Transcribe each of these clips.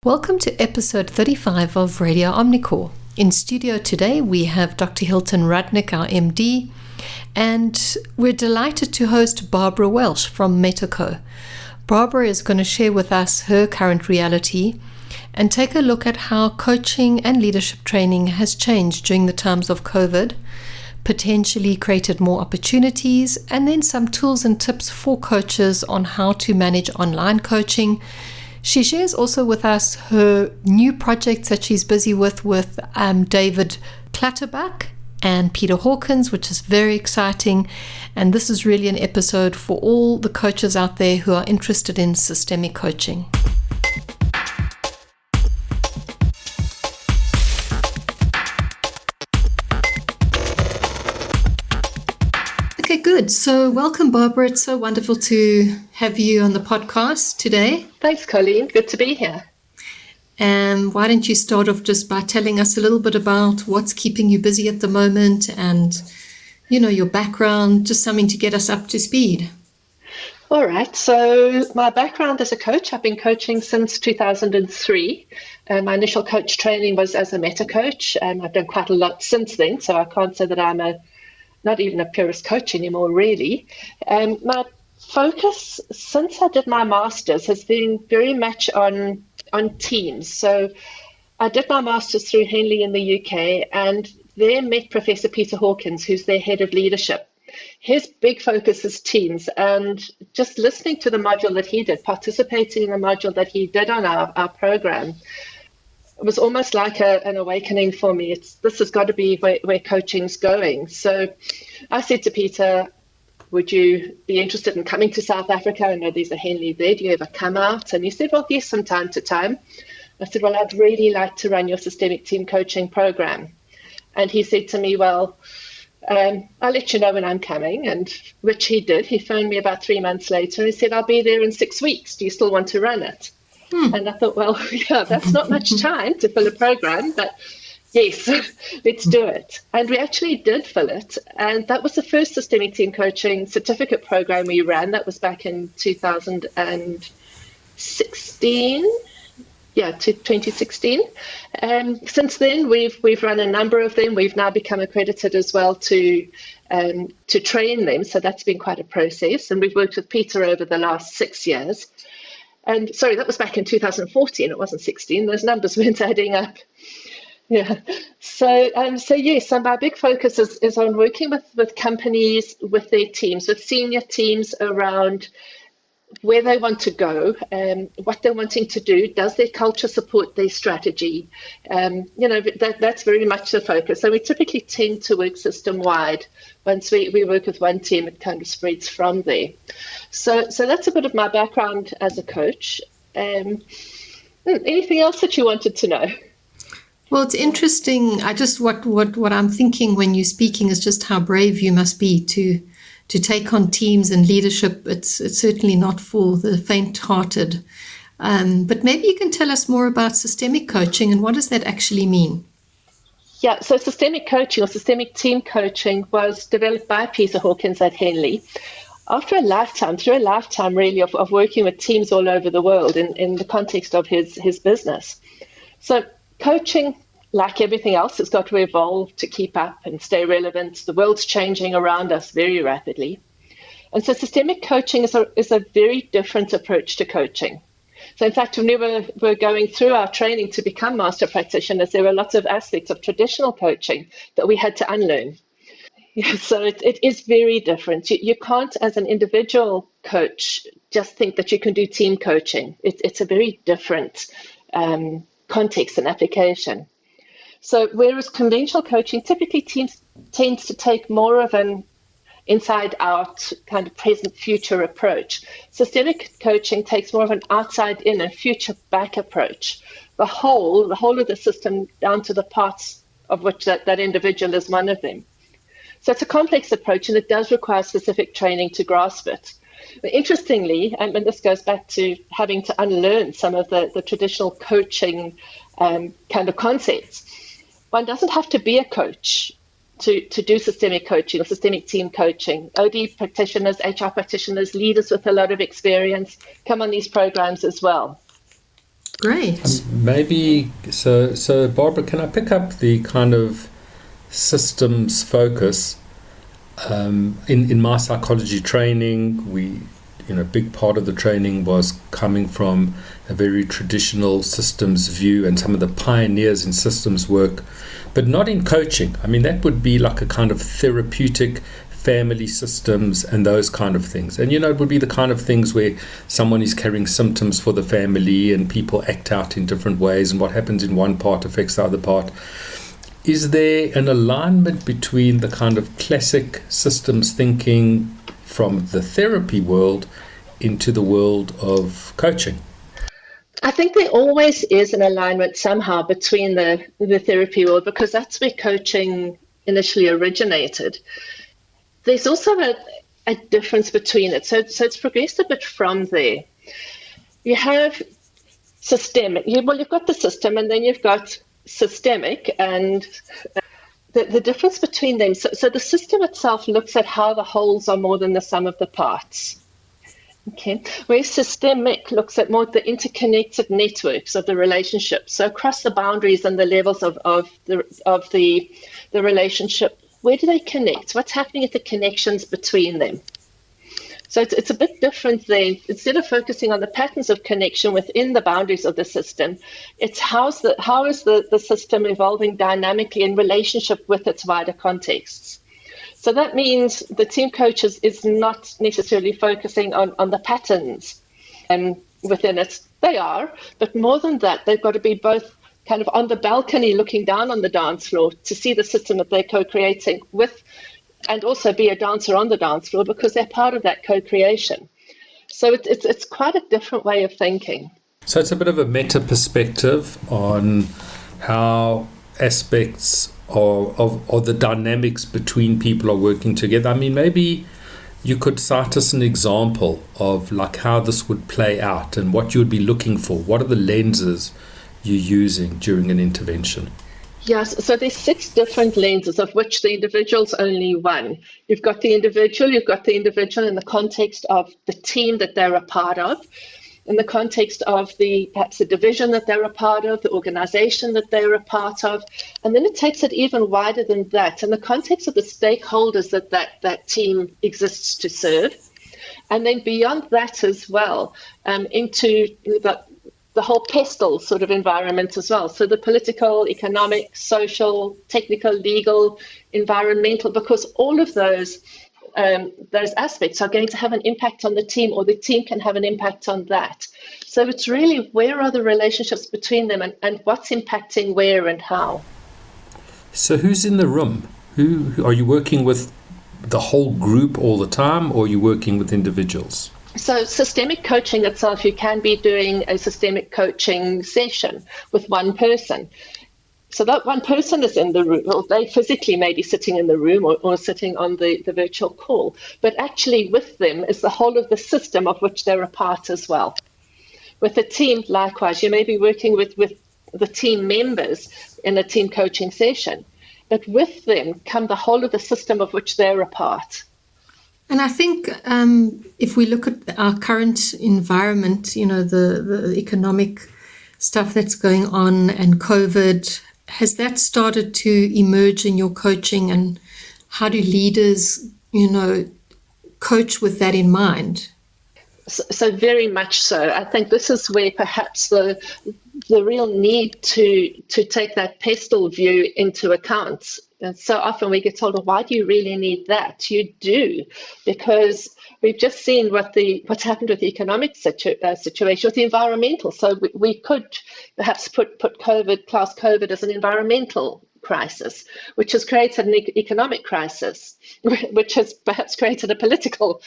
Welcome to episode 35 of Radio Omnicore. In studio today we have Dr. Hilton Rudnick, our MD, and we're delighted to host Barbara Walsh from Metaco. Barbara is going to share with us her current reality and take a look at how coaching and leadership training has changed during the times of COVID, potentially created more opportunities, and then some tools and tips for coaches on how to manage online coaching. She shares also with us her new projects that she's busy with David Clutterbuck and Peter Hawkins, which is very exciting. And this is really an episode for all the coaches out there who are interested in systemic coaching. Okay, good. So welcome, Barbara. It's so wonderful to have you on the podcast today. Thanks, Colleen. Good to be here. And why don't you start off just by telling us a little bit about what's keeping you busy at the moment and, your background, just something to get us up to speed. All right. So my background as a coach, I've been coaching since 2003. My initial coach training was as a meta coach. I've done quite a lot since then, so I can't say that I'm not even a purist coach anymore, really. My focus since I did my master's has been very much on teams. So I did my master's through Henley in the UK, and there met Professor Peter Hawkins, who's their head of leadership. His big focus is teams, and just listening to the module that he did, participating in the module that he did on our program, it was almost like an awakening for me. This has got to be where coaching's going. So I said to Peter, would you be interested in coming to South Africa? I know there's a Henley there. Do you ever come out? And he said, well, yes, from time to time. I said, well, I'd really like to run your systemic team coaching program. And he said to me, well, I'll let you know when I'm coming, and which he did. He phoned me about 3 months later. He said, I'll be there in 6 weeks. Do you still want to run it? And I thought, well, yeah, that's not much time to fill a program, but yes, let's do it. And we actually did fill it. And that was the first systemic team coaching certificate program we ran. That was back in 2016. Yeah, 2016. Since then, we've run a number of them. We've now become accredited as well to train them. So that's been quite a process. And we've worked with Peter over the last 6 years. And sorry, that was back in 2014. It wasn't 16. Those numbers weren't adding up. Yeah. So yes, so my big focus is on working with companies, with their teams, with senior teams around where they want to go, what they're wanting to do. Does their culture support their strategy? That's very much the focus. So we typically tend to work system-wide. Once we work with one team, it kind of spreads from there. So that's a bit of my background as a coach. Anything else that you wanted to know? Well, it's interesting. What I'm thinking when you're speaking is just how brave you must be to take on teams and leadership. It's certainly not for the faint-hearted. But maybe you can tell us more about systemic coaching and what does that actually mean? Yeah, so systemic coaching or systemic team coaching was developed by Peter Hawkins at Henley through a lifetime really of working with teams all over the world in the context of his business. So coaching, like everything else, has got to evolve to keep up and stay relevant. The world's changing around us very rapidly. And so systemic coaching is a very different approach to coaching. So in fact, when we were going through our training to become master practitioners, there were lots of aspects of traditional coaching that we had to unlearn. Yeah, so it is very different. You can't, as an individual coach, just think that you can do team coaching. It's a very different context and application. So whereas conventional coaching typically tends to take more of an inside-out kind of present-future approach, systemic coaching takes more of an outside-in and future-back approach. The whole of the system down to the parts of which that individual is one of them. So it's a complex approach, and it does require specific training to grasp it. But interestingly, and this goes back to having to unlearn some of the traditional coaching kind of concepts, one doesn't have to be a coach to do systemic coaching or systemic team coaching. OD practitioners, HR practitioners, leaders with a lot of experience come on these programs as well. Great. Maybe, so Barbara, can I pick up the kind of systems focus? In my psychology training, big part of the training was coming from a very traditional systems view and some of the pioneers in systems work, but not in coaching. I mean, that would be like a kind of therapeutic family systems and those kind of things. And, it would be the kind of things where someone is carrying symptoms for the family and people act out in different ways, and what happens in one part affects the other part. Is there an alignment between the kind of classic systems thinking from the therapy world into the world of coaching? I think there always is an alignment somehow between the therapy world, because that's where coaching initially originated. There's also a difference between it. So it's progressed a bit from there. You have systemic. You've got the system, and then you've got systemic, and the difference between them. So the system itself looks at how the wholes are more than the sum of the parts. Okay, whereas systemic looks at more the interconnected networks of the relationship. So across the boundaries and the levels of the relationship, where do they connect? What's happening at the connections between them? So it's a bit different there. Instead of focusing on the patterns of connection within the boundaries of the system, it's how is the system evolving dynamically in relationship with its wider contexts. So that means the team coach is not necessarily focusing on the patterns within it. They are, but more than that, they've got to be both kind of on the balcony looking down on the dance floor to see the system that they're co-creating with, and also be a dancer on the dance floor because they're part of that co-creation. So it's quite a different way of thinking. So it's a bit of a meta perspective on how aspects of the dynamics between people are working together. I mean, maybe you could cite us an example of like how this would play out and what you would be looking for. What are the lenses you're using during an intervention? Yes, so there's 6 different lenses, of which the individual's only one. You've got the individual in the context of the team that they're a part of, in the context of perhaps the division that they're a part of, the organization that they're a part of, and then it takes it even wider than that, in the context of the stakeholders that team exists to serve, and then beyond that as well, into the whole pestle sort of environment as well. So the political, economic, social, technical, legal, environmental, because all of those aspects are going to have an impact on the team, or the team can have an impact on that. So it's really where are the relationships between them and what's impacting where and how. So who's in the room? Who are you working with? The whole group all the time, or are you working with individuals? So systemic coaching itself, you can be doing a systemic coaching session with one person. So that one person is in the room, or they physically may be sitting in the room or sitting on the virtual call, but actually with them is the whole of the system of which they're a part as well. With a team, likewise, you may be working with the team members in a team coaching session, but with them come the whole of the system of which they're a part. And I think if we look at our current environment, the economic stuff that's going on and COVID, has that started to emerge in your coaching, and how do leaders, coach with that in mind? So very much so. I think this is where perhaps the real need to take that pestle view into account. And so often we get told, well, why do you really need that? You do, because we've just seen what's happened with the economic situation, with the environmental. So we could perhaps put class COVID as an environmental crisis, which has created an economic crisis, which has perhaps created a political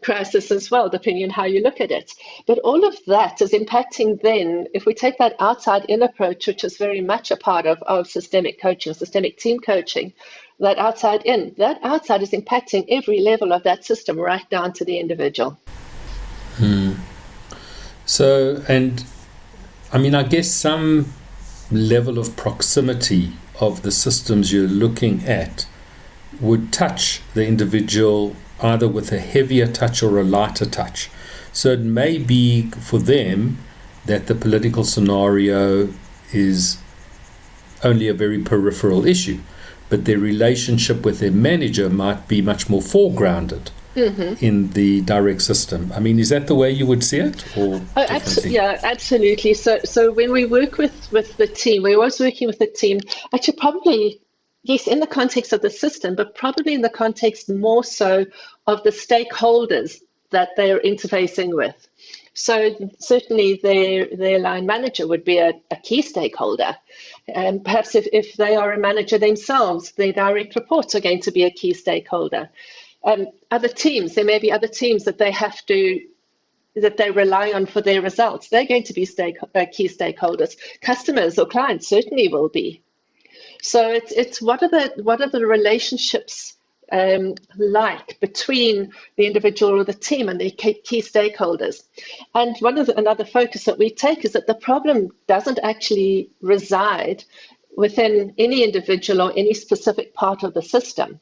crisis as well, depending on how you look at it. But all of that is impacting then, if we take that outside-in approach, which is very much a part of systemic coaching, systemic team coaching, that outside is impacting every level of that system, right down to the individual. So, and I mean, I guess some level of proximity of the systems you're looking at would touch the individual either with a heavier touch or a lighter touch. So it may be for them that the political scenario is only a very peripheral issue, but their relationship with their manager might be much more foregrounded in the direct system. I mean, is that the way you would see it? Or yeah, absolutely. So when we work with the team, we're always working with the team, actually probably, yes, in the context of the system, but probably in the context more so of the stakeholders that they're interfacing with. So certainly their line manager would be a key stakeholder. And perhaps if they are a manager themselves, their direct reports are going to be a key stakeholder. Other teams, there may be other teams that they rely on for their results. They're going to be key stakeholders. Customers or clients certainly will be. So it's what are the relationships like between the individual or the team and the key stakeholders. And another focus that we take is that the problem doesn't actually reside within any individual or any specific part of the system.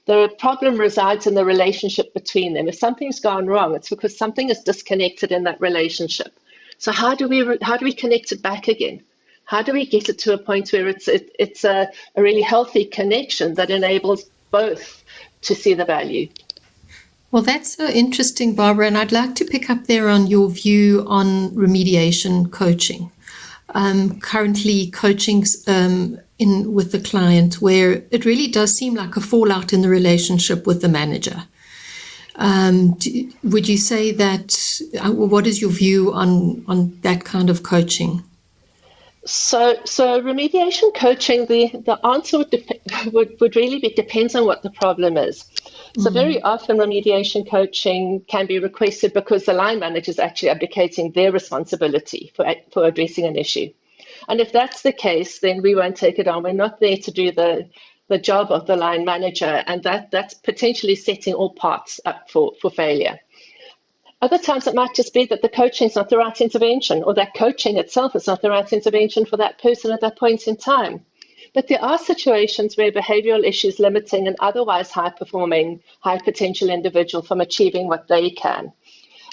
The problem resides in the relationship between them. If something's gone wrong, it's because something is disconnected in that relationship. So how do we connect it back again? How do we get it to a point where it's a really healthy connection that enables both to see the value? Well, that's so interesting, Barbara, and I'd like to pick up there on your view on remediation coaching. Currently, coaching's with the client where it really does seem like a fallout in the relationship with the manager. Would you say that? What is your view on that kind of coaching? So remediation coaching, the answer would really depends on what the problem is. So very often remediation coaching can be requested because the line manager is actually abdicating their responsibility for addressing an issue. And if that's the case, then we won't take it on. We're not there to do the job of the line manager, and that's potentially setting all parts up for failure. Other times it might just be that the coaching is not the right intervention, or that coaching itself is not the right intervention for that person at that point in time. But there are situations where behavioral issues limiting an otherwise high-performing, high-potential individual from achieving what they can.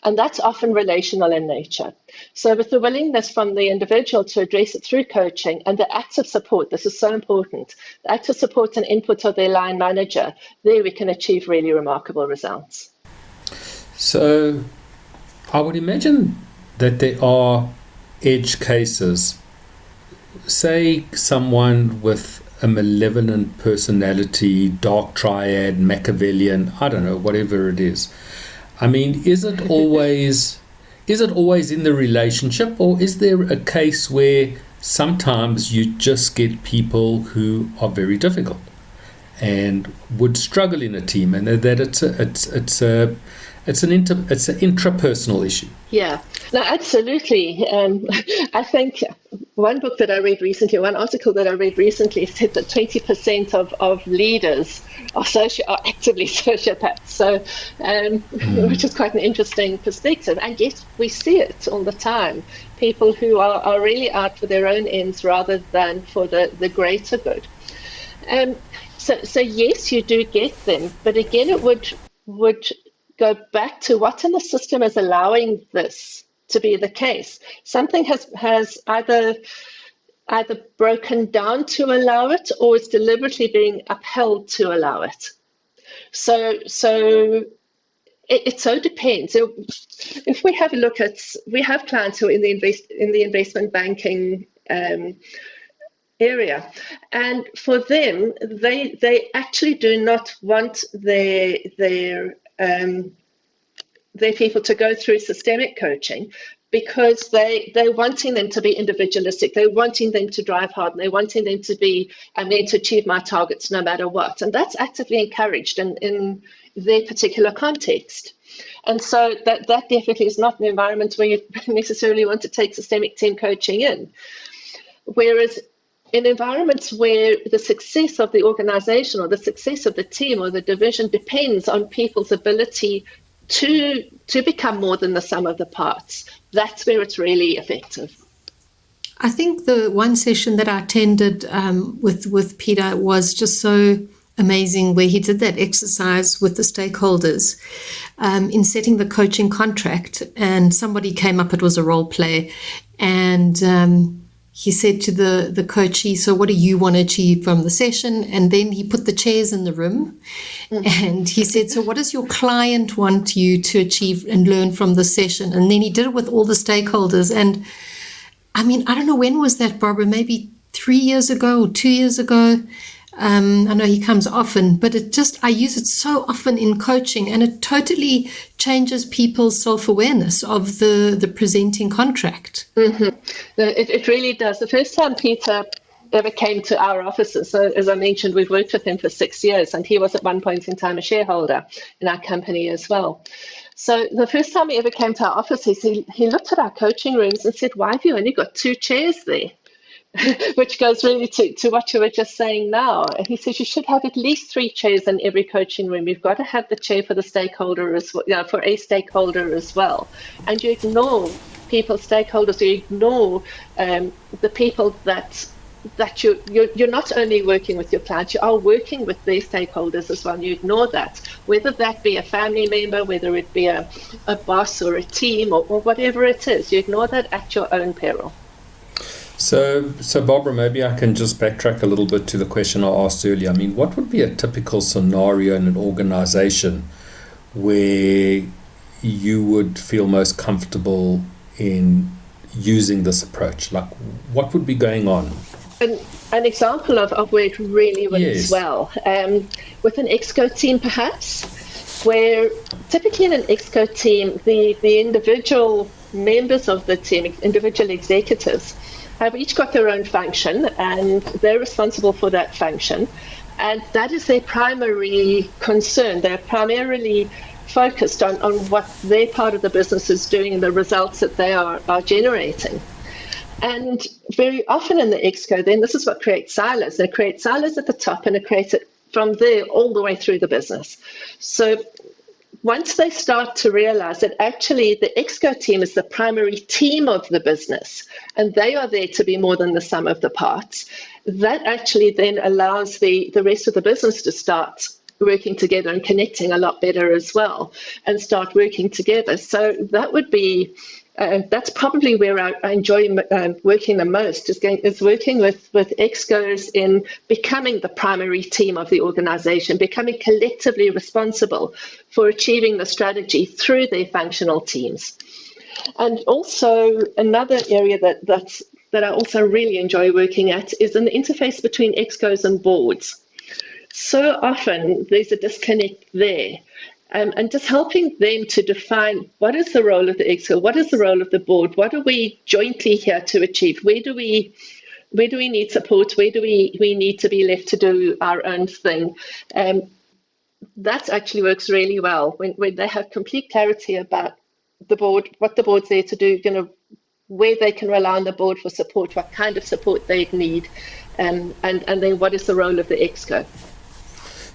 And that's often relational in nature. So with the willingness from the individual to address it through coaching and the active support, this is so important, the active support and input of their line manager, there we can achieve really remarkable results. So I would imagine that there are edge cases. Say someone with a malevolent personality, dark triad, Machiavellian, I don't know, whatever it is. I mean, is it always in the relationship, or is there a case where sometimes you just get people who are very difficult and would struggle in a team, and that it's an intrapersonal issue? Yeah, no, absolutely. I think one book that I read recently, one article that I read recently said that 20% of leaders are actively sociopaths. So, which is quite an interesting perspective. And yet we see it all the time. People who are really out for their own ends rather than for the greater good. So yes, you do get them, but again, it would go back to what in the system is allowing this to be the case. Something has either broken down to allow it, or is deliberately being upheld to allow it. So it so depends. If we have a look at, we have clients who are in the investment banking area, and for them, they actually do not want their people to go through systemic coaching, because they're wanting them to be individualistic. They're wanting them to drive hard, and they're wanting them to be, I'm going to achieve my targets no matter what. And that's actively encouraged in their particular context. And so that definitely is not an environment where you necessarily want to take systemic team coaching in. Whereas in environments where the success of the organization or the success of the team or the division depends on people's ability to become more than the sum of the parts, that's where it's really effective. I think the one session that I attended with Peter was just so amazing where he did that exercise with the stakeholders in setting the coaching contract, and somebody came up, it was a role play, and he said to the coachee, so what do you want to achieve from the session? And then he put the chairs in the room, and he said, so what does your client want you to achieve and learn from the session? And then he did it with all the stakeholders. And I mean, I don't know, when was that, Barbara? Maybe 3 years ago or 2 years ago. I know he comes often, but I use it so often in coaching, and it totally changes people's self-awareness of the presenting contract. Mm-hmm. It really does. The first time Peter ever came to our offices, so as I mentioned, we've worked with him for 6 years, and he was at one point in time a shareholder in our company as well. So the first time he ever came to our offices, he looked at our coaching rooms and said, why have you only got 2 chairs there? Which goes really to what you were just saying now. And he says you should have at least 3 chairs in every coaching room. You've got to have the chair for the stakeholder as well, for a stakeholder as well. And you ignore stakeholders. You ignore the people that you're not only working with your clients, you are working with their stakeholders as well. And you ignore that, whether that be a family member, whether it be a boss or a team or whatever it is. You ignore that at your own peril. So Barbara, maybe I can just backtrack a little bit to the question I asked earlier. I mean, what would be a typical scenario in an organization where you would feel most comfortable in using this approach? Like, what would be going on? An example of where it really works Yes. well, with an ExCo team perhaps, where typically in an ExCo team, the individual members of the team, individual executives, have each got their own function, and they're responsible for that function. And that is their primary concern. They're primarily focused on what their part of the business is doing and the results that they are generating. And very often in the ExCo, then this is what creates silos. They create silos at the top, and it creates it from there all the way through the business. So once they start to realize that actually the ExCo team is the primary team of the business, and they are there to be more than the sum of the parts, that actually then allows the rest of the business to start working together and connecting a lot better as well, and start working together. So that would be, that's probably where I enjoy working the most, is working with ExCos in becoming the primary team of the organization, becoming collectively responsible for achieving the strategy through their functional teams. And also another area that I also really enjoy working at is in the interface between ExCos and boards. So often there's a disconnect there. And just helping them to define what is the role of the ExCo, what is the role of the board, what are we jointly here to achieve, where do we need support, where do we need to be left to do our own thing. That actually works really well when they have complete clarity about the board, what the board's there to do, where they can rely on the board for support, what kind of support they need, and then what is the role of the ExCo.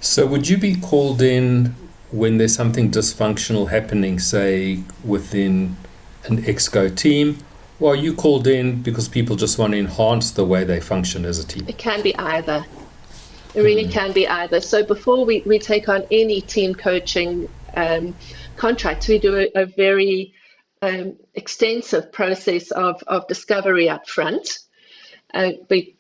So would you be called in when there's something dysfunctional happening, say, within an ExCo team, or are you called in because people just want to enhance the way they function as a team? It can be either. It really can be either. So before we take on any team coaching contract, we do a very extensive process of discovery up front. We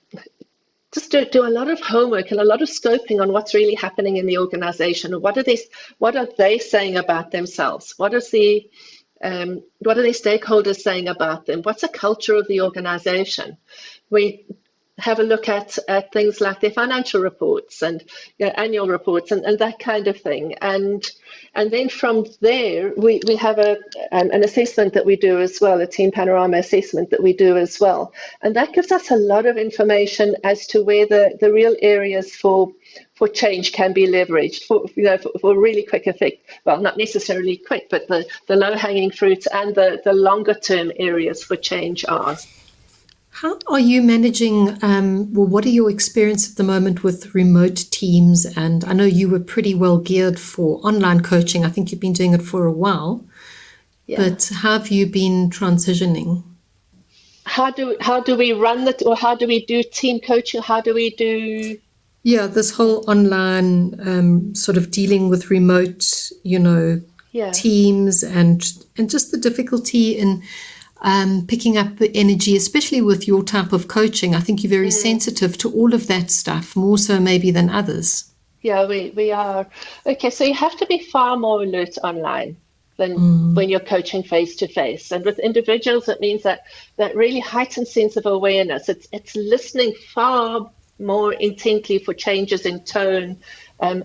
just do a lot of homework and a lot of scoping on what's really happening in the organization. What are they saying about themselves? What are their stakeholders saying about them? What's the culture of the organization? We have a look at things like their financial reports and annual reports and that kind of thing. And then from there, we have an assessment that we do as well, a team panorama assessment that we do as well. And that gives us a lot of information as to where the real areas for change can be leveraged for really quick effect. Well, not necessarily quick, but the low-hanging fruits and the longer-term areas for change are. How are you managing, what are your experience at the moment with remote teams? And I know you were pretty well geared for online coaching. I think you've been doing it for a while. Yeah. But how have you been transitioning? How do we run that, or how do we do team coaching? How do we do... Yeah, this whole online sort of dealing with remote, teams and just the difficulty in picking up the energy, especially with your type of coaching. I think you're very sensitive to all of that stuff, more so maybe than others. Yeah, we are. Okay, so you have to be far more alert online than when you're coaching face to face. And with individuals, it means that really heightened sense of awareness. It's listening far more intently for changes in tone,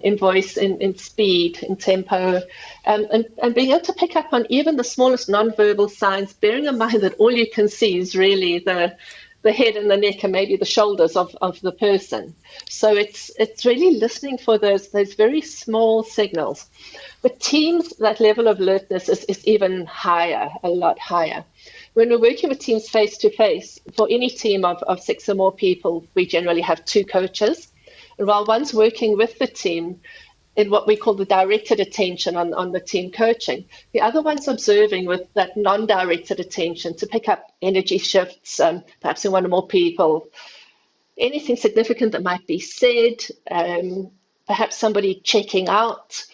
in voice, in speed, in tempo, and being able to pick up on even the smallest nonverbal signs, bearing in mind that all you can see is really the head and the neck and maybe the shoulders of the person. So it's really listening for those very small signals. With teams, that level of alertness is even higher, a lot higher. When we're working with teams face to face, for any team of 6 or more people, we generally have 2 coaches. And while one's working with the team in what we call the directed attention on the team coaching, the other one's observing with that non-directed attention to pick up energy shifts, perhaps in one or more people, anything significant that might be said, perhaps somebody checking out,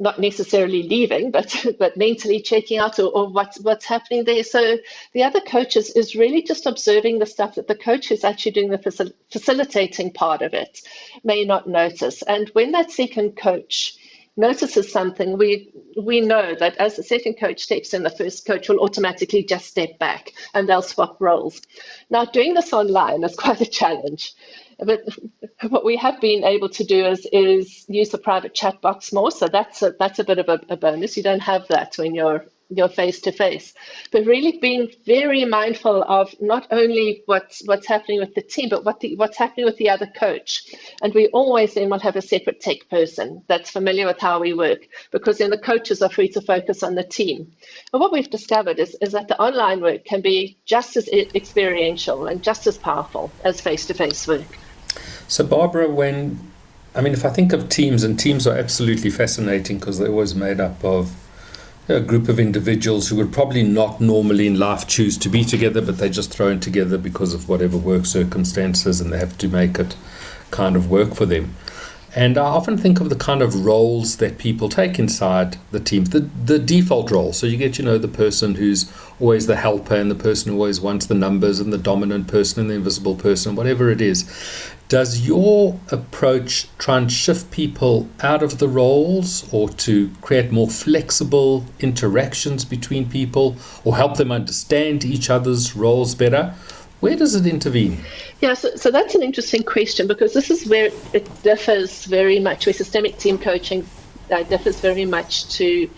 not necessarily leaving, but mentally checking out or what's happening there. So the other coach is really just observing the stuff that the coach who's actually doing the facilitating part of it may not notice. And when that second coach notices something, we know that as the second coach steps in, the first coach will automatically just step back and they'll swap roles. Now, doing this online is quite a challenge. But what we have been able to do is use the private chat box more. So that's a bit of a bonus. You don't have that when you're face to face. But really being very mindful of not only what's happening with the team, but what's happening with the other coach. And we always then will have a separate tech person that's familiar with how we work, because then the coaches are free to focus on the team. And what we've discovered is that the online work can be just as experiential and just as powerful as face-to-face work. So Barbara, if I think of teams, and teams are absolutely fascinating because they're always made up of a group of individuals who would probably not normally in life choose to be together, but they're just thrown together because of whatever work circumstances, and they have to make it kind of work for them. And I often think of the kind of roles that people take inside the team, the default role. So you get, the person who's always the helper and the person who always wants the numbers and the dominant person and the invisible person, whatever it is. Does your approach try and shift people out of the roles, or to create more flexible interactions between people, or help them understand each other's roles better? Where does it intervene? Yeah, so that's an interesting question, because this is where it differs very much, where systemic team coaching differs very much to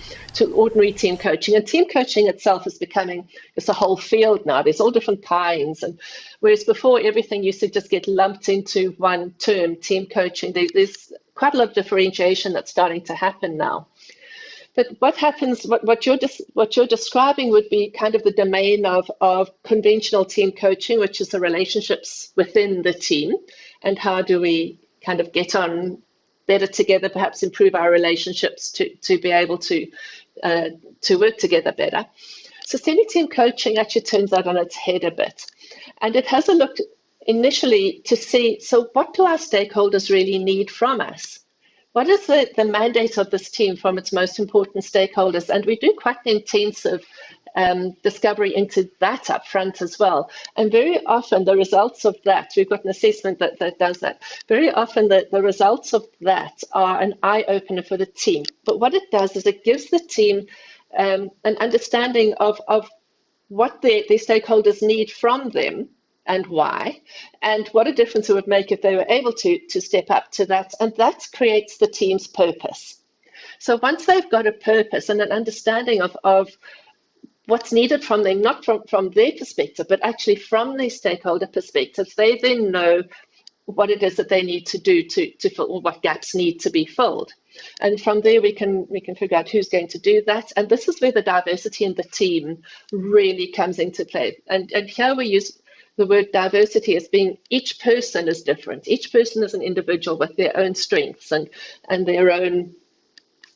ordinary team coaching. And team coaching itself is becoming a whole field now. There's all different kinds. And whereas before everything used to just get lumped into one term, team coaching, there's quite a lot of differentiation that's starting to happen now. But what happens, what you're describing would be kind of the domain of conventional team coaching, which is the relationships within the team, and how do we kind of get on better together, perhaps improve our relationships to be able to work together better. Systemic team coaching actually turns that on its head a bit. And it has a look initially to see, so what do our stakeholders really need from us? What is the mandate of this team from its most important stakeholders? And we do quite an intensive discovery into that up front as well. And very often the results of that, we've got an assessment that does that. Very often the results of that are an eye-opener for the team. But what it does is it gives the team an understanding of what their stakeholders need from them and why, and what a difference it would make if they were able to step up to that. And that creates the team's purpose. So once they've got a purpose and an understanding of what's needed from them, not from their perspective, but actually from their stakeholder perspectives, they then know what it is that they need to do to fill, or what gaps need to be filled. And from there, we can figure out who's going to do that. And this is where the diversity in the team really comes into play. And here we use the word diversity as being each person is different. Each person is an individual with their own strengths and their own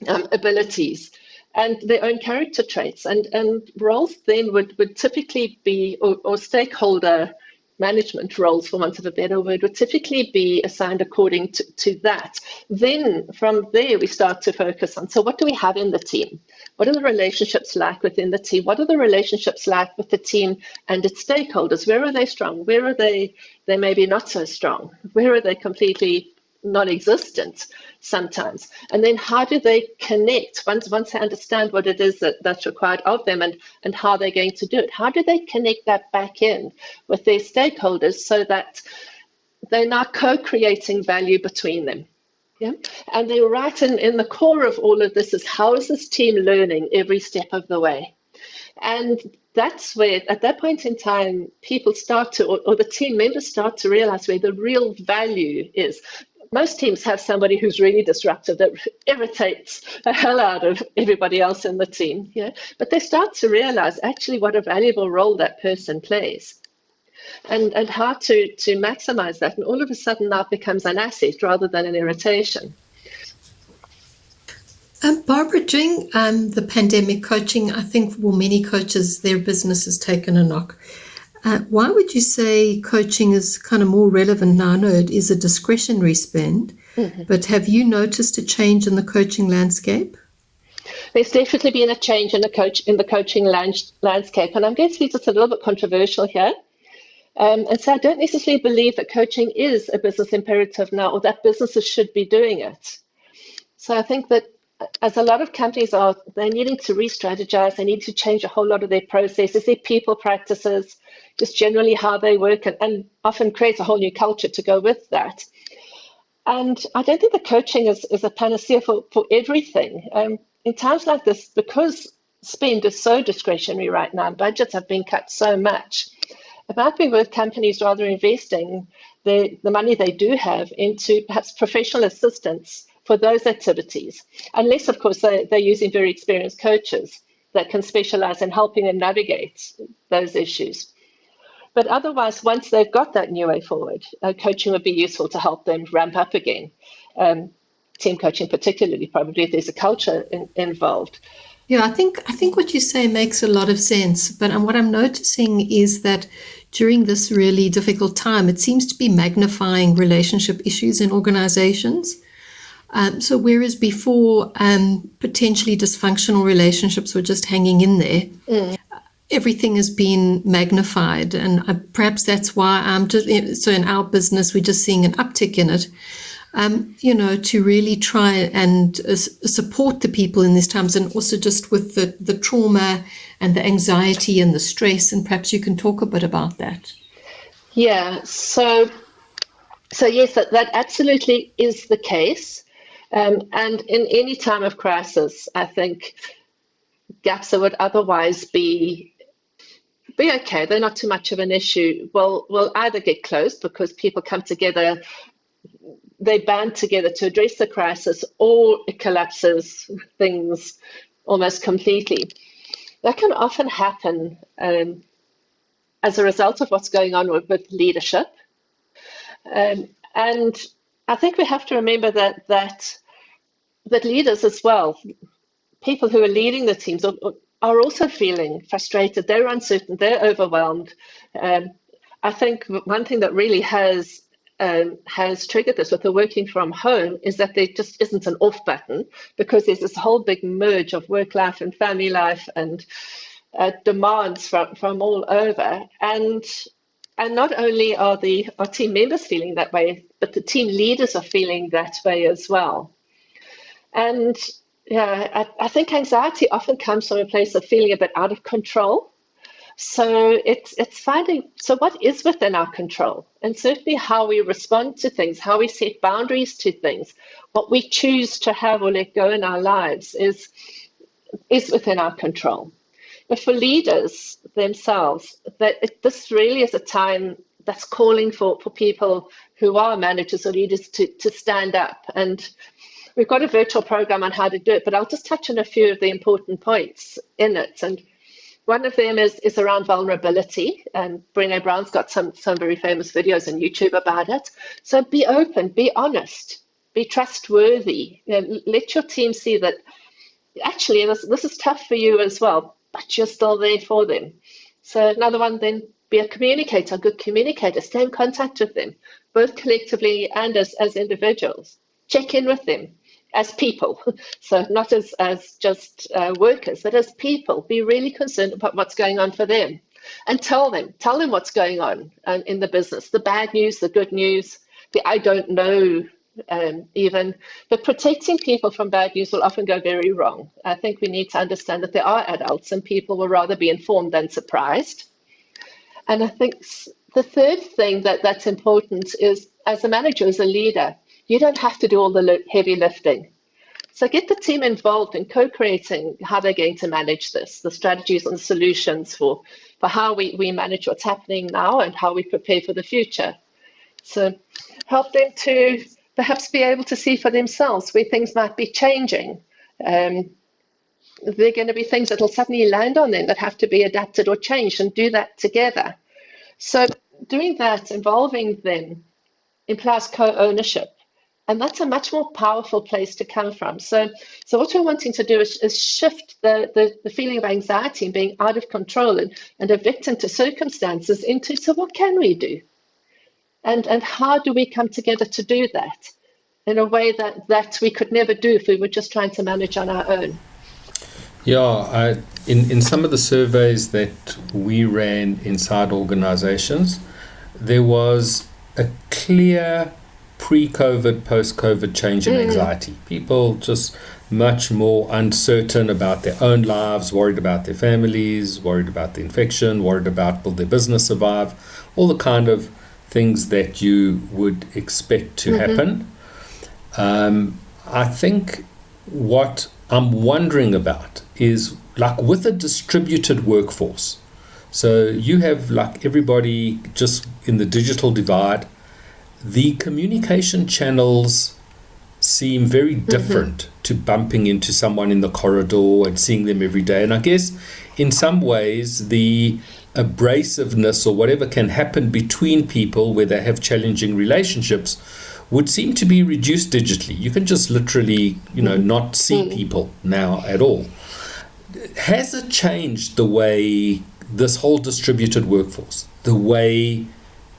abilities and their own character traits. And roles then would typically be, or stakeholder management roles, for want of a better word, would typically be assigned according to that. Then from there, we start to focus on, so what do we have in the team? What are the relationships like within the team? What are the relationships like with the team and its stakeholders? Where are they strong? Where are they maybe not so strong? Where are they completely non-existent sometimes? And then how do they connect once they understand what it is that's required of them and how they're going to do it? How do they connect that back in with their stakeholders so that they're now co-creating value between them? Yeah. And then right in the core of all of this is, how is this team learning every step of the way? And that's where, at that point in time, people start to, or the team members start to realize where the real value is. Most teams have somebody who's really disruptive, that irritates the hell out of everybody else in the team. Yeah? But they start to realize actually what a valuable role that person plays and how to maximize that. And all of a sudden now it becomes an asset rather than an irritation. Barbara, during the pandemic, coaching, I think for many coaches, their business has taken a knock. Why would you say coaching is kind of more relevant now? I know it is a discretionary spend, but have you noticed a change in the coaching landscape? There's definitely been a change in the coaching landscape, and I'm going to be just a little bit controversial here. And so I don't necessarily believe that coaching is a business imperative now, or that businesses should be doing it. So I think that as a lot of companies they're needing to re-strategize, they need to change a whole lot of their processes, their people practices, just generally how they work, and often create a whole new culture to go with that. And I don't think that coaching is a panacea for everything. In times like this, because spend is so discretionary right now, budgets have been cut so much, it might be worth companies rather investing the money they do have into perhaps professional assistance for those activities, unless, of course, they're using very experienced coaches that can specialize in helping them navigate those issues. But otherwise, once they've got that new way forward, coaching would be useful to help them ramp up again. Team coaching particularly, probably, if there's a culture involved. Yeah, I think what you say makes a lot of sense. But what I'm noticing is that during this really difficult time, it seems to be magnifying relationship issues in organizations. So whereas before potentially dysfunctional relationships were just hanging in there, everything has been magnified. And perhaps that's why so in our business, we're just seeing an uptick in it, to really try and support the people in these times, and also just with the trauma and the anxiety and the stress. And perhaps you can talk a bit about that. Yeah, so yes, that absolutely is the case. And in any time of crisis, I think gaps that would otherwise be okay, they're not too much of an issue, will either get closed because people come together, they band together to address the crisis, or it collapses things almost completely. That can often happen as a result of what's going on with leadership. And I think we have to remember that leaders as well, people who are leading the teams, are also feeling frustrated. They're uncertain. They're overwhelmed. I think one thing that really has triggered this with the working from home is that there just isn't an off button, because there's this whole big merge of work life and family life and demands from all over. And not only are team members feeling that way, but the team leaders are feeling that way as well. And yeah, I think anxiety often comes from a place of feeling a bit out of control. So it's finding, so what is within our control? And certainly how we respond to things, how we set boundaries to things, what we choose to have or let go in our lives is within our control. But for leaders themselves, this really is a time that's calling for people who are managers or leaders to stand up. And we've got a virtual program on how to do it, but I'll just touch on a few of the important points in it. And one of them is around vulnerability. And Brené Brown's got some very famous videos on YouTube about it. So be open, be honest, be trustworthy. Let your team see that actually this is tough for you as well, but you're still there for them. So another one then, be a communicator, a good communicator, stay in contact with them, both collectively and as individuals. Check in with them as people. So not as just workers, but as people. Be really concerned about what's going on for them. And tell them what's going on in the business, the bad news, the good news, the I don't know even. But protecting people from bad news will often go very wrong. I think we need to understand that there are adults and people will rather be informed than surprised. And I think the third thing that's important is, as a manager, as a leader, you don't have to do all the heavy lifting. So get the team involved in co-creating how they're going to manage this, the strategies and the solutions for how we manage what's happening now and how we prepare for the future. So help them to perhaps be able to see for themselves where things might be changing. There are going to be things that will suddenly land on them that have to be adapted or changed, and do that together. So doing that, involving them, implies co-ownership. And that's a much more powerful place to come from. So what we're wanting to do is shift the feeling of anxiety and being out of control and a victim to circumstances into, so what can we do? And how do we come together to do that in a way that we could never do if we were just trying to manage on our own? Yeah, in some of the surveys that we ran inside organizations, there was a clear pre-COVID, post-COVID change in anxiety. People just much more uncertain about their own lives, worried about their families, worried about the infection, worried about will their business survive, all the kind of things that you would expect to happen. I think what I'm wondering about is, like, with a distributed workforce, so you have like everybody just in the digital divide, the communication channels seem very different to bumping into someone in the corridor and seeing them every day. And I guess in some ways the abrasiveness or whatever can happen between people where they have challenging relationships would seem to be reduced digitally. You can just literally, not see people now at all. Has it changed the way this whole distributed workforce, the way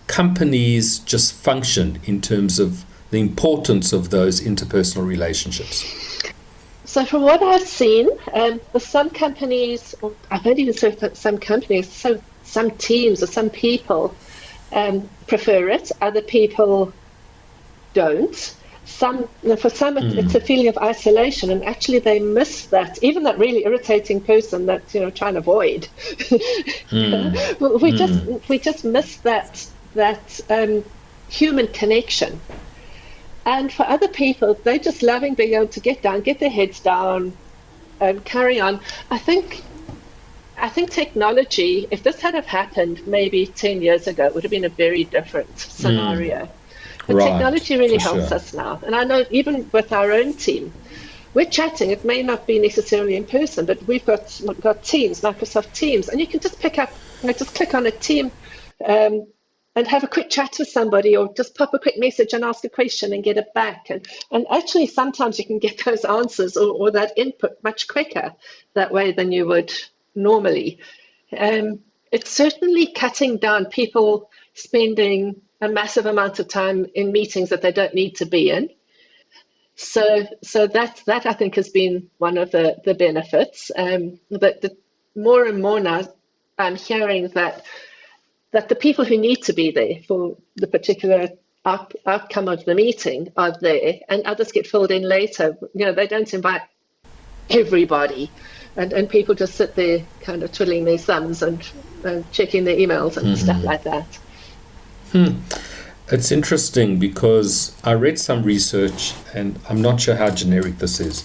companies just function in terms of the importance of those interpersonal relationships? So from what I've seen, for some companies, or I've only even said some companies, so some teams or some people prefer it, other people don't. For some, it's a feeling of isolation, and actually they miss that, even that really irritating person that trying to avoid. We just miss that human connection. And for other people, they're just loving being able to get down, get their heads down, and carry on. I think technology, if this had have happened maybe 10 years ago, it would have been a very different scenario. But technology really helps us now. And I know even with our own team, we're chatting. It may not be necessarily in person, but we've got Teams, Microsoft Teams, and you can just pick up, just click on a team and have a quick chat with somebody, or just pop a quick message and ask a question and get it back. And actually, sometimes you can get those answers or that input much quicker that way than you would normally. It's certainly cutting down people spending a massive amount of time in meetings that they don't need to be in. So that I think has been one of the benefits. That more and more now I'm hearing that the people who need to be there for the particular outcome of the meeting are there, and others get filled in later. They don't invite everybody, and people just sit there kind of twiddling their thumbs and checking their emails and stuff like that. It's interesting because I read some research, and I'm not sure how generic this is,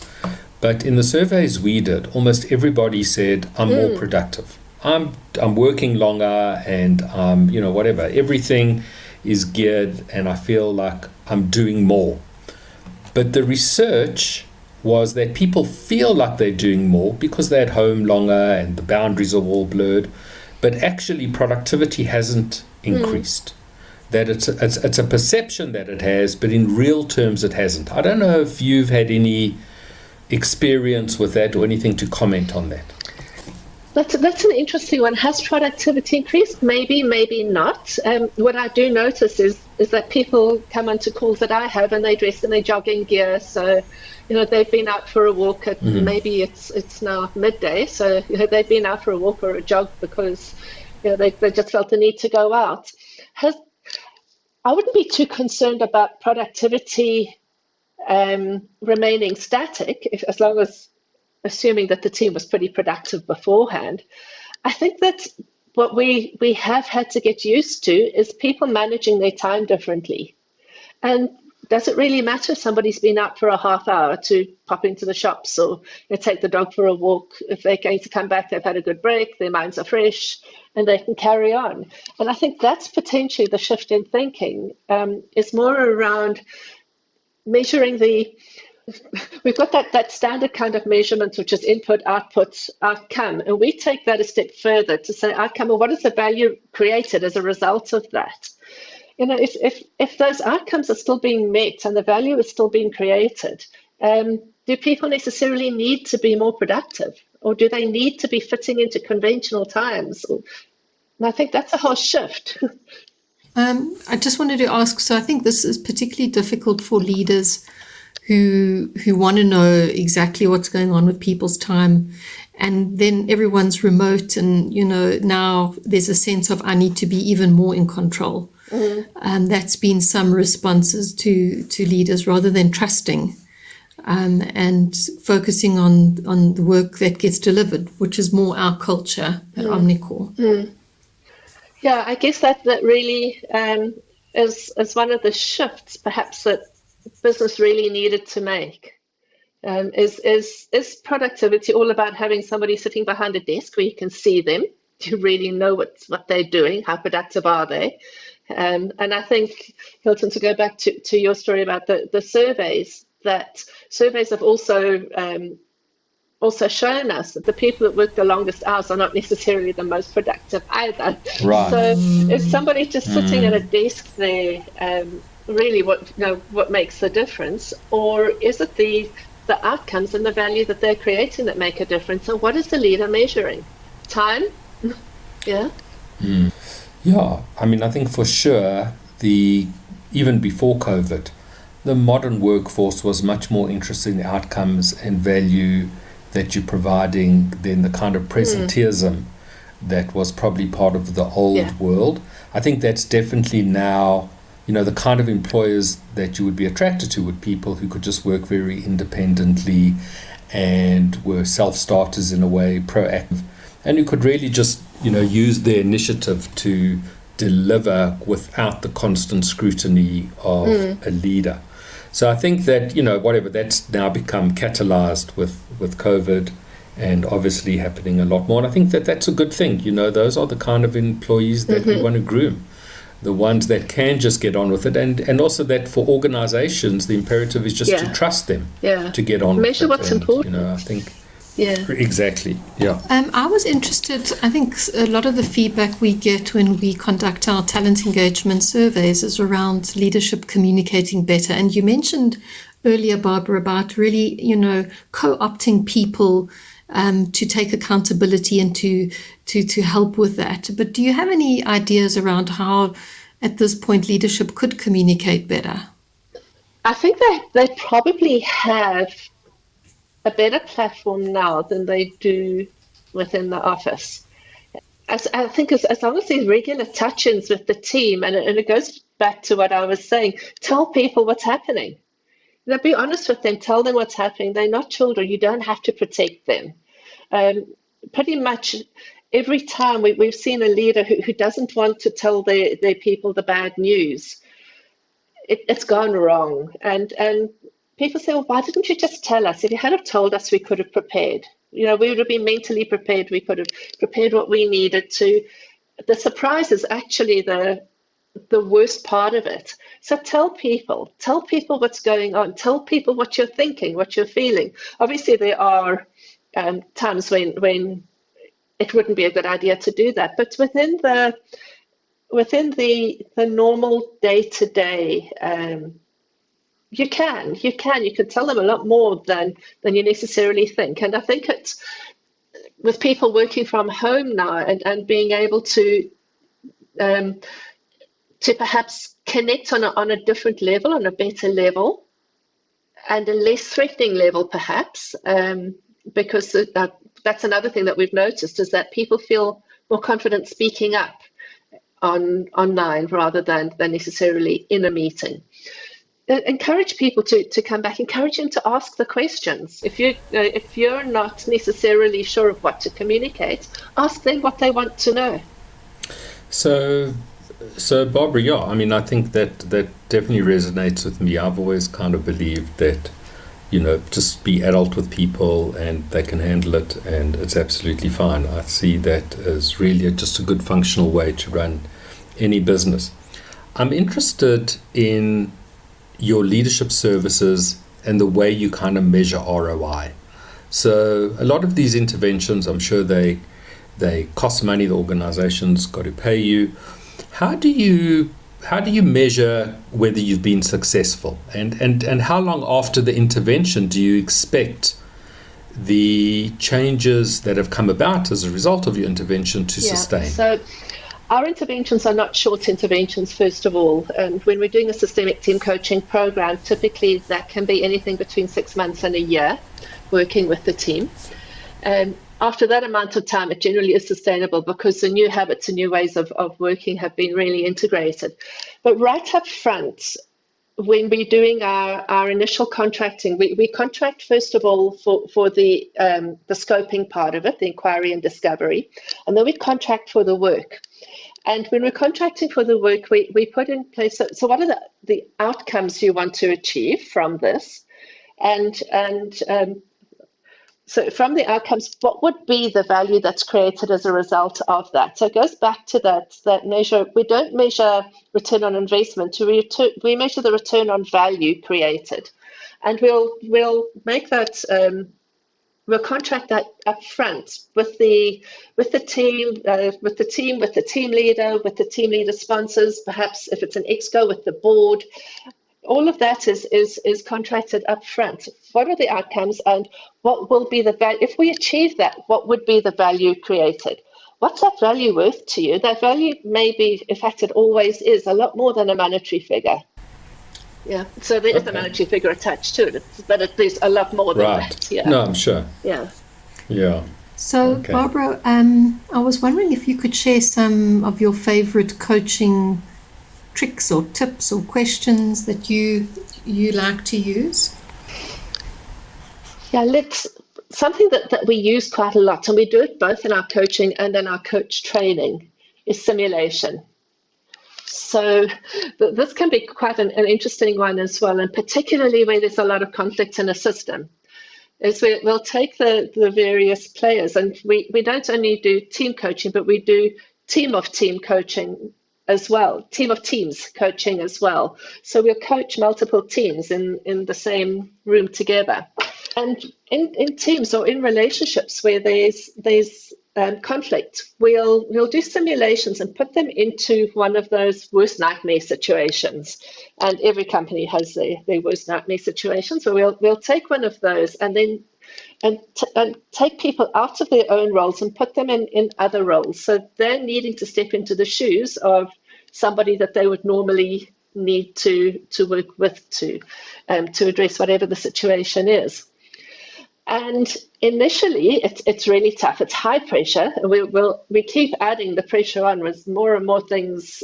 but in the surveys we did, almost everybody said, I'm more productive. I'm working longer, and whatever. Everything is geared, and I feel like I'm doing more. But the research was that people feel like they're doing more because they're at home longer and the boundaries are all blurred, but actually productivity hasn't increased. That it's a perception that it has, but in real terms it hasn't. I don't know if you've had any experience with that or anything to comment on that. That's an interesting one. Has productivity increased? Maybe, maybe not. What I do notice is that people come onto calls that I have and they dress in their jogging gear. So, they've been out for a walk at maybe it's now midday. So, they've been out for a walk or a jog because they just felt the need to go out. I wouldn't be too concerned about productivity remaining static, as long as assuming that the team was pretty productive beforehand. I think that what we have had to get used to is people managing their time differently. And does it really matter if somebody's been out for a half hour to pop into the shops or take the dog for a walk? If they're going to come back, they've had a good break, their minds are fresh, and they can carry on. And I think that's potentially the shift in thinking, is more around measuring we've got that standard kind of measurement, which is input, output, outcome. And we take that a step further to say outcome, well, what is the value created as a result of that? If those outcomes are still being met and the value is still being created, do people necessarily need to be more productive? Or do they need to be fitting into conventional times? And I think that's a whole shift. I just wanted to ask, so I think this is particularly difficult for leaders who want to know exactly what's going on with people's time, and then everyone's remote, and now there's a sense of I need to be even more in control. That's been some responses to leaders, rather than trusting and focusing on the work that gets delivered, which is more our culture at Omnicore. Yeah, I guess that really is one of the shifts perhaps that business really needed to make. Is productivity all about having somebody sitting behind a desk where you can see them, you really know what they're doing, how productive are they? And I think, Hilton, to go back to your story about the surveys, that surveys have also shown us that the people that work the longest hours are not necessarily the most productive either. Right. So is somebody just sitting at a desk there really what makes the difference, or is it the outcomes and the value that they're creating that make a difference? So what is the leader measuring? Time? Yeah. Yeah, I mean, I think for sure, even before COVID, the modern workforce was much more interested in the outcomes and value that you're providing than the kind of presenteeism that was probably part of the old world. I think that's definitely now, the kind of employers that you would be attracted to were people who could just work very independently and were self-starters in a way, proactive, and who could really just, use their initiative to deliver without the constant scrutiny of a leader. So I think that, that's now become catalyzed with COVID and obviously happening a lot more. And I think that that's a good thing. Those are the kind of employees that we want to groom, the ones that can just get on with it. And also that for organizations, the imperative is just to trust them to get on with it. Measure what's important. I think... Yeah, exactly. Yeah. I was interested, I think a lot of the feedback we get when we conduct our talent engagement surveys is around leadership communicating better. And you mentioned earlier, Barbara, about really, co-opting people to take accountability and to help with that. But do you have any ideas around how, at this point, leadership could communicate better? I think they probably have a better platform now than they do within the office. I think as long as there's regular touch-ins with the team, and it goes back to what I was saying, tell people what's happening. Be honest with them, tell them what's happening. They're not children. You don't have to protect them. Pretty much every time we've seen a leader who doesn't want to tell their people the bad news, it's gone wrong. And people say, well, why didn't you just tell us? If you had have told us, we could have prepared. We would have been mentally prepared. We could have prepared what we needed to. The surprise is actually the worst part of it. So tell people what's going on. Tell people what you're thinking, what you're feeling. Obviously, there are times when it wouldn't be a good idea to do that. But within the normal day-to-day, you can tell them a lot more than you necessarily think. And I think with people working from home now and being able to perhaps connect on a different level, on a better level, and a less threatening level, perhaps, because that's another thing that we've noticed, is that people feel more confident speaking up online rather than necessarily in a meeting. Encourage people to come back. Encourage them to ask the questions. If you're not necessarily sure of what to communicate, ask them what they want to know. So Barbara, yeah, I mean, I think that definitely resonates with me. I've always kind of believed that, just be adult with people and they can handle it and it's absolutely fine. I see that as really just a good functional way to run any business. I'm interested in your leadership services and the way you kind of measure ROI. So a lot of these interventions, I'm sure they cost money. The organization's got to pay you. How do you measure whether you've been successful, and how long after the intervention do you expect the changes that have come about as a result of your intervention to sustain? So our interventions are not short interventions, first of all. And when we're doing a systemic team coaching program, typically that can be anything between 6 months and a year working with the team. After that amount of time, it generally is sustainable because the new habits and new ways of working have been really integrated. But right up front, when we're doing our initial contracting, we contract first of all for the scoping part of it, the inquiry and discovery, and then we contract for the work. And when we're contracting for the work, we put in place, so what are the outcomes you want to achieve from this? So from the outcomes, what would be the value that's created as a result of that? So it goes back to that measure. We don't measure return on investment. We measure the return on value created. And we'll make that, we'll contract that up front with the team, with the team leader, with the team leader sponsors, perhaps if it's an exco with the board. All of that is contracted up front. What are the outcomes and what will be the value? If we achieve that, what would be the value created? What's that value worth to you? That value may be, in fact, it always is, a lot more than a monetary figure. Yeah, so there is a monetary figure attached to it, but there's a lot more than that. Yeah. No, I'm sure. Yeah. Yeah. So, Barbara, I was wondering if you could share some of your favorite coaching tricks or tips or questions that you like to use? Yeah, something that we use quite a lot, and we do it both in our coaching and in our coach training, is simulation. So this can be quite an interesting one as well, and particularly where there's a lot of conflict in a system, is we'll take the various players, and we don't only do team coaching, but we do team of team coaching as well, team of teams coaching as well. So we'll coach multiple teams in the same room together. And in teams or in relationships where there's conflict, we'll do simulations and put them into one of those worst nightmare situations. And every company has their worst nightmare situations. So we'll take one of those and then and take people out of their own roles and put them in other roles. So they're needing to step into the shoes of somebody that they would normally need to work with to address whatever the situation is. And initially, it's really tough. It's high pressure, and we keep adding the pressure on as more and more things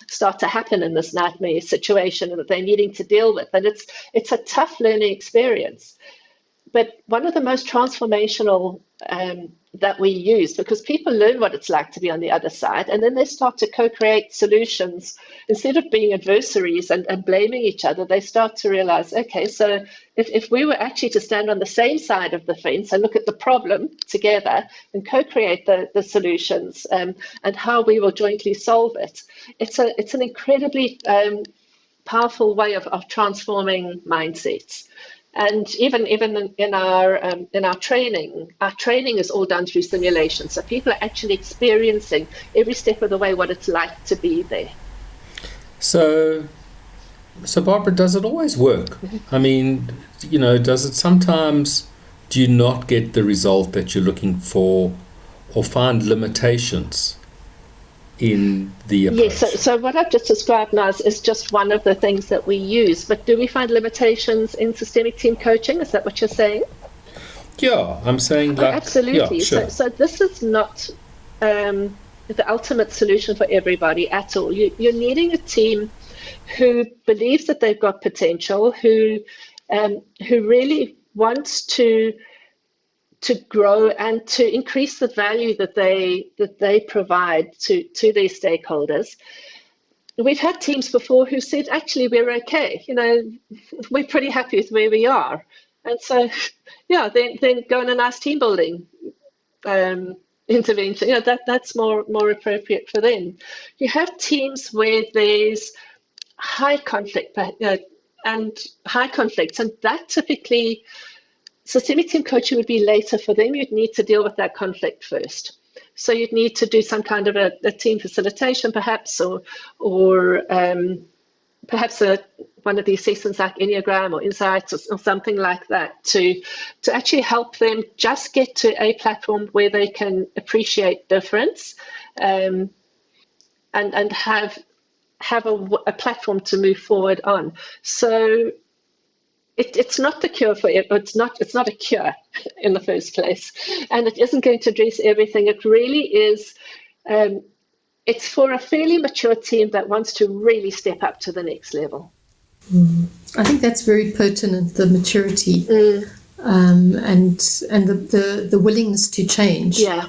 start to happen in this nightmare situation that they're needing to deal with. And it's a tough learning experience. But one of the most transformational that we use, because people learn what it's like to be on the other side, and then they start to co-create solutions. Instead of being adversaries and blaming each other, they start to realize, okay, so if we were actually to stand on the same side of the fence and look at the problem together and co-create the solutions and how we will jointly solve it, it's an incredibly powerful way of transforming mindsets. And even in our training is all done through simulation. So people are actually experiencing every step of the way what it's like to be there. So Barbara, does it always work? I mean, does it sometimes do you not get the result that you're looking for, or find limitations in the approach? Yes, so what I've just described now is just one of the things that we use. But do we find limitations in systemic team coaching? Is that what you're saying? Yeah, I'm saying that. Absolutely. Yeah, sure. So this is not the ultimate solution for everybody at all. You're needing a team who believes that they've got potential, who really wants to grow and to increase the value that they provide to their stakeholders. We've had teams before who said, actually, we're okay. We're pretty happy with where we are. And so, yeah, then go on a nice team building intervention. That's more appropriate for them. You have teams where there's high conflict and high conflicts, and that typically, systemic team coaching would be later for them. You'd need to deal with that conflict first. So you'd need to do some kind of a team facilitation, perhaps, or perhaps one of the assessments like Enneagram or Insights or something like that to actually help them just get to a platform where they can appreciate difference and have a platform to move forward on. So it's not the cure for it. It's not a cure in the first place, and it isn't going to address everything. It really is. It's for a fairly mature team that wants to really step up to the next level. I think that's very pertinent, the maturity and the willingness to change. Yeah.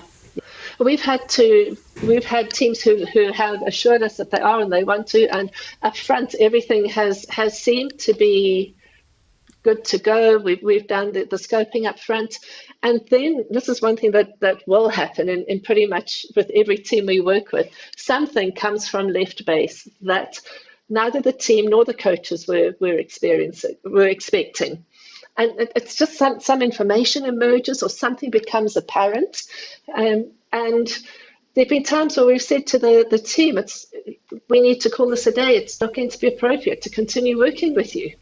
We've had teams who have assured us that they are and they want to, and up front everything has seemed to be good to go. We've done the scoping up front, and then this is one thing that will happen in pretty much with every team we work with. Something comes from left base that neither the team nor the coaches were expecting. And it's just some information emerges or something becomes apparent. And there have been times where we've said to the team, we need to call this a day. It's not going to be appropriate to continue working with you.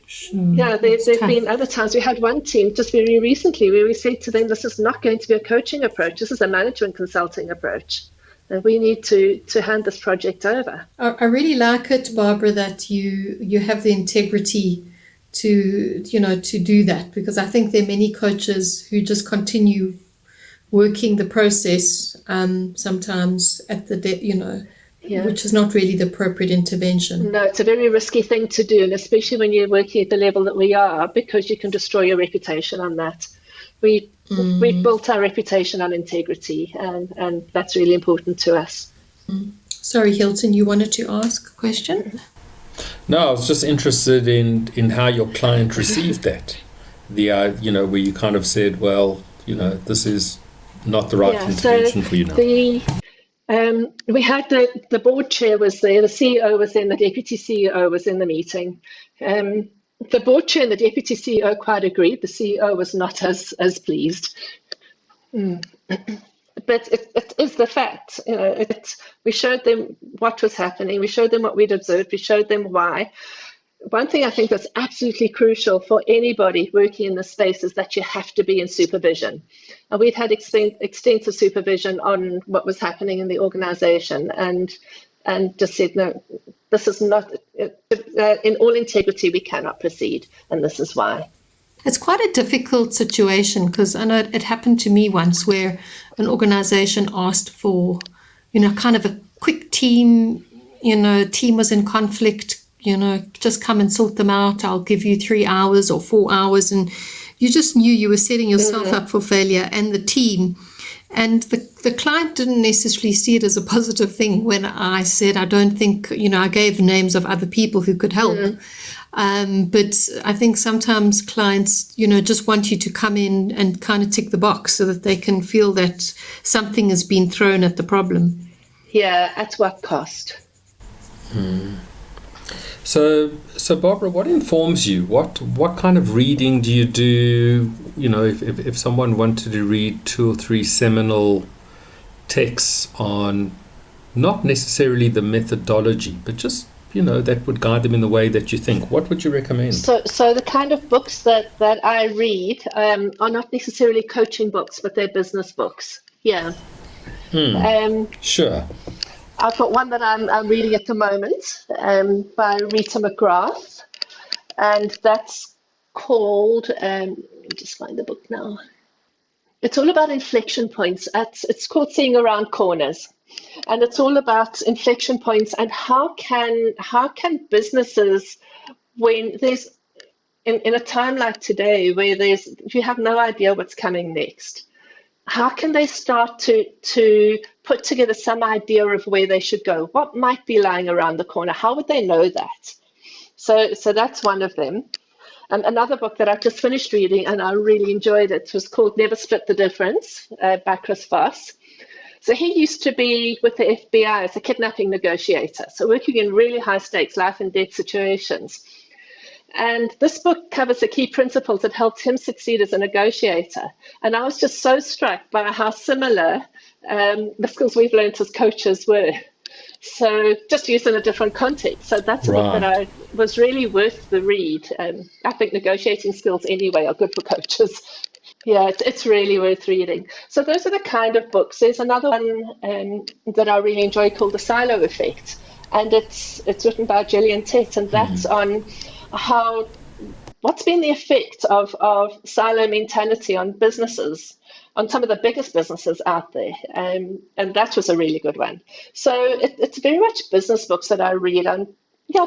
Sure. Yeah, there's been other times. We had one team just very recently where we said to them, this is not going to be a coaching approach. This is a management consulting approach. And we need to hand this project over. I really like it, Barbara, that you have the integrity to do that, because I think there are many coaches who just continue working the process sometimes at the which is not really the appropriate intervention. No, it's a very risky thing to do, and especially when you're working at the level that we are, because you can destroy your reputation on that. We've built our reputation on integrity, and that's really important to us. Sorry, Hilton, you wanted to ask a question? No, I was just interested in how your client received that. Where you kind of said, well, this is not the right intervention for you now. We had the board chair was there, the CEO was in, the deputy CEO was in the meeting. The board chair and the deputy CEO quite agreed. The CEO was not as pleased. But it is the fact. We showed them what was happening. We showed them what we'd observed. We showed them why. One thing I think that's absolutely crucial for anybody working in this space is that you have to be in supervision. And we've had extensive supervision on what was happening in the organization and just said, no, this is not, in all integrity, we cannot proceed. And this is why. It's quite a difficult situation, because I know it happened to me once where an organization asked for, kind of a quick team, team was in conflict, just come and sort them out. I'll give you 3 hours or 4 hours. And you just knew you were setting yourself up for failure, and the team. And the client didn't necessarily see it as a positive thing when I said, I don't think, I gave names of other people who could help. But I think sometimes clients, just want you to come in and kind of tick the box so that they can feel that something has been thrown at the problem. Yeah, at what cost? So Barbara, what informs you? What kind of reading do you do? If someone wanted to read 2 or 3 seminal texts on not necessarily the methodology, but just that would guide them in the way that you think. What would you recommend? So the kind of books that I read are not necessarily coaching books, but they're business books. Yeah. Sure. I've got one that I'm reading at the moment by Rita McGrath, and that's called, let me just find the book now. It's all about inflection points. It's called Seeing Around Corners. And it's all about inflection points and how can businesses, when there's, in a time like today where you have no idea what's coming next, how can they start to put together some idea of where they should go? What might be lying around the corner? How would they know that? So that's one of them. Another book that I just finished reading and I really enjoyed it was called Never Split the Difference by Chris Voss. So he used to be with the FBI as a kidnapping negotiator, so working in really high stakes life and death situations. And this book covers the key principles that helped him succeed as a negotiator. And I was just so struck by how similar the skills we've learned as coaches were. So just used in a different context. So that's a book that was really worth the read. I think negotiating skills anyway are good for coaches. Yeah, it's really worth reading. So those are the kind of books. There's another one that I really enjoy called The Silo Effect. And it's written by Gillian Tett, and that's on what's been the effect of silo mentality on businesses, on some of the biggest businesses out there. And that was a really good one. So it's very much business books that I read. And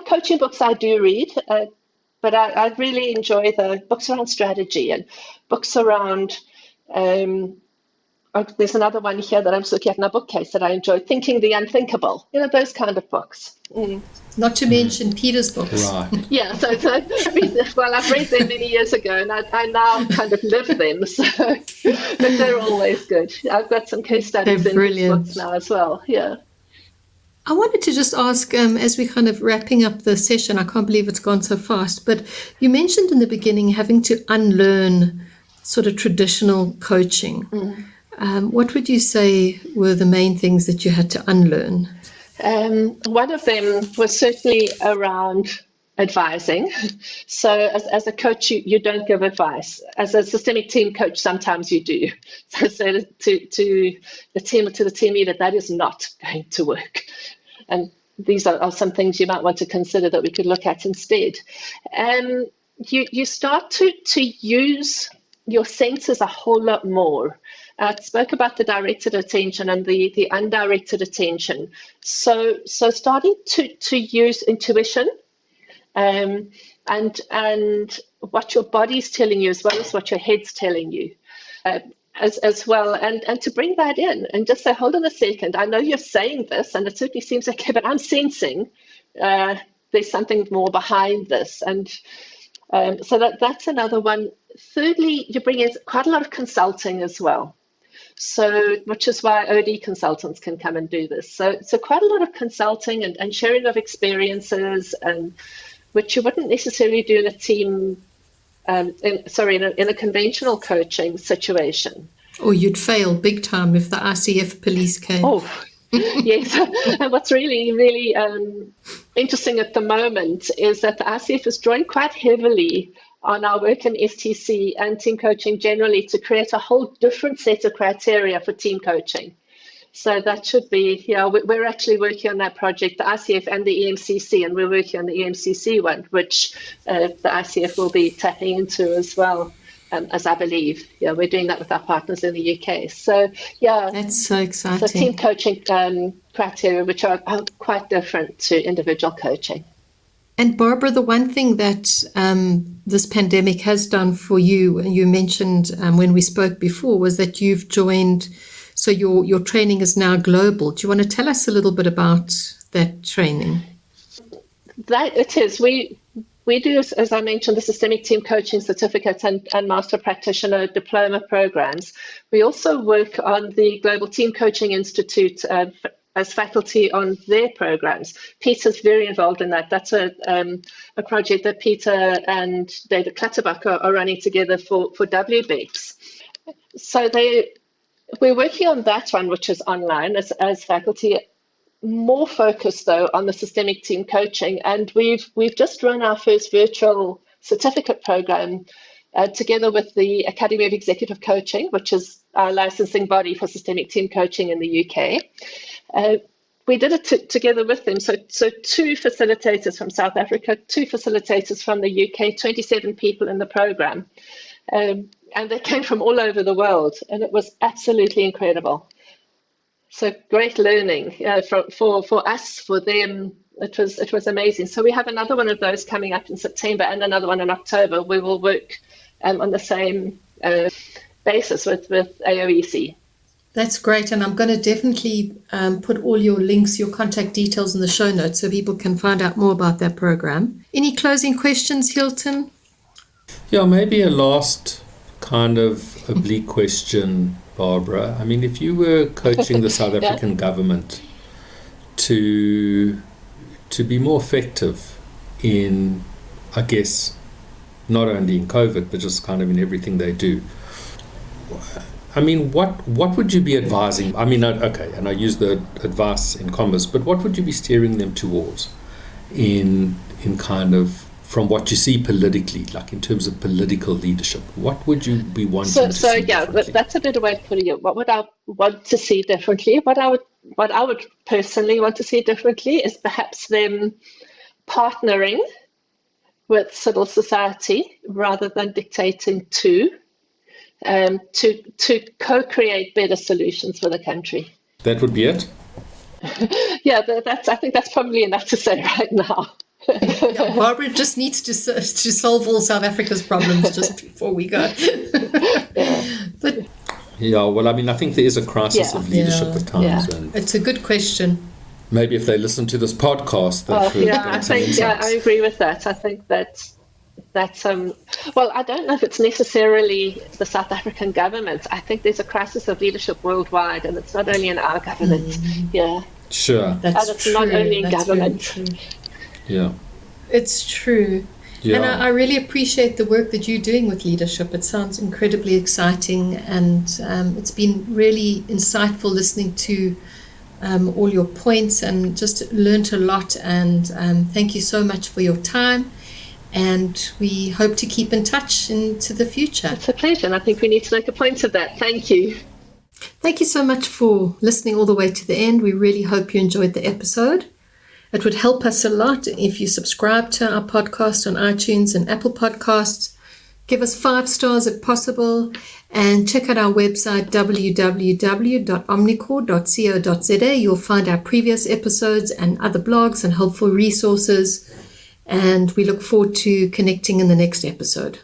coaching books I do read, but I really enjoy the books around strategy and books around, there's another one here that I'm just looking at in a bookcase that I enjoy, Thinking the Unthinkable, those kind of books. Not to mention Peter's books. Right. Yeah, so I've read them many years ago and I now kind of live them, so but they're always good. I've got some case studies in these books now as well, yeah. I wanted to just ask, as we're kind of wrapping up the session, I can't believe it's gone so fast, but you mentioned in the beginning having to unlearn sort of traditional coaching. What would you say were the main things that you had to unlearn? One of them was certainly around advising. So as a coach, you don't give advice. As a systemic team coach, sometimes you do. So to the team leader, that is not going to work. And these are some things you might want to consider that we could look at instead. You start to use your senses a whole lot more. I spoke about the directed attention and the undirected attention. So starting to use intuition and what your body's telling you as well as what your head's telling you as well, and to bring that in and just say, hold on a second, I know you're saying this and it certainly seems okay, but I'm sensing there's something more behind this. And so that's another one. Thirdly, you bring in quite a lot of consulting as well. So, which is why OD consultants can come and do this. So quite a lot of consulting and sharing of experiences, and which you wouldn't necessarily do in a team, in a conventional coaching situation. Or you'd fail big time if the ICF police came. Oh, yes. And what's really, really interesting at the moment is that the ICF is drawing quite heavily on our work in STC and team coaching generally to create a whole different set of criteria for team coaching. So that should be, we're actually working on that project, the ICF and the EMCC, and we're working on the EMCC one, which the ICF will be tapping into as well, as I believe. Yeah, we're doing that with our partners in the UK. So, yeah. That's so exciting. So team coaching criteria, which are quite different to individual coaching. And Barbara, the one thing that this pandemic has done for you, and you mentioned when we spoke before, was that you've joined, so your training is now global. Do you want to tell us a little bit about that training? That it is. We do, as I mentioned, the Systemic Team Coaching Certificate and Master Practitioner Diploma programs. We also work on the Global Team Coaching Institute as faculty on their programs. Peter's very involved in that. That's a project that Peter and David Clutterbuck are running together for WBEX. So we're working on that one, which is online as faculty. more focused though on the systemic team coaching, and we've just run our first virtual certificate program together with the Academy of Executive Coaching, which is our licensing body for systemic team coaching in the UK. We did it together with them. So 2 facilitators from South Africa, 2 facilitators from the UK, 27 people in the program. And they came from all over the world, and it was absolutely incredible. So great learning for us, for them. It was amazing. So we have another one of those coming up in September and another one in October. We will work on the same basis with AOEC. That's great, and I'm going to definitely put all your links, your contact details in the show notes so people can find out more about that program. Any closing questions, Hilton? Yeah, maybe a last kind of oblique question, Barbara. I mean, if you were coaching the South African government to be more effective in, I guess, not only in COVID, but just kind of in everything they do, I mean, what would you be advising? I mean, okay, and I use the advice in commas, but what would you be steering them towards in kind of, from what you see politically, like in terms of political leadership? What would you be wanting to see differently? That's a better way of putting it. What would I want to see differently? What I would personally want to see differently is perhaps them partnering with civil society rather than dictating to co-create better solutions for the country. That would be it? Yeah, I think that's probably enough to say right now. Yeah, Barbara just needs to solve all South Africa's problems just before we go. But yeah, well, I mean, I think there is a crisis of leadership at times. Yeah. And it's a good question. Maybe if they listen to this podcast, I agree with that. I think that's well, I don't know if it's necessarily the South African government. I think there's a crisis of leadership worldwide, and it's not only in our government. Yeah, sure. That's and it's true. not only in That's government. Yeah, it's true. Yeah. And I really appreciate the work that you're doing with leadership. It sounds incredibly exciting, and it's been really insightful listening to all your points, and just learned a lot. And thank you so much for your time. And we hope to keep in touch into the future. It's a pleasure, and I think we need to make a point of that. Thank you. Thank you so much for listening all the way to the end. We really hope you enjoyed the episode. It would help us a lot if you subscribe to our podcast on iTunes and Apple Podcasts. Give us 5 stars if possible, and check out our website www.omnicore.co.za. You'll find our previous episodes and other blogs and helpful resources. And we look forward to connecting in the next episode.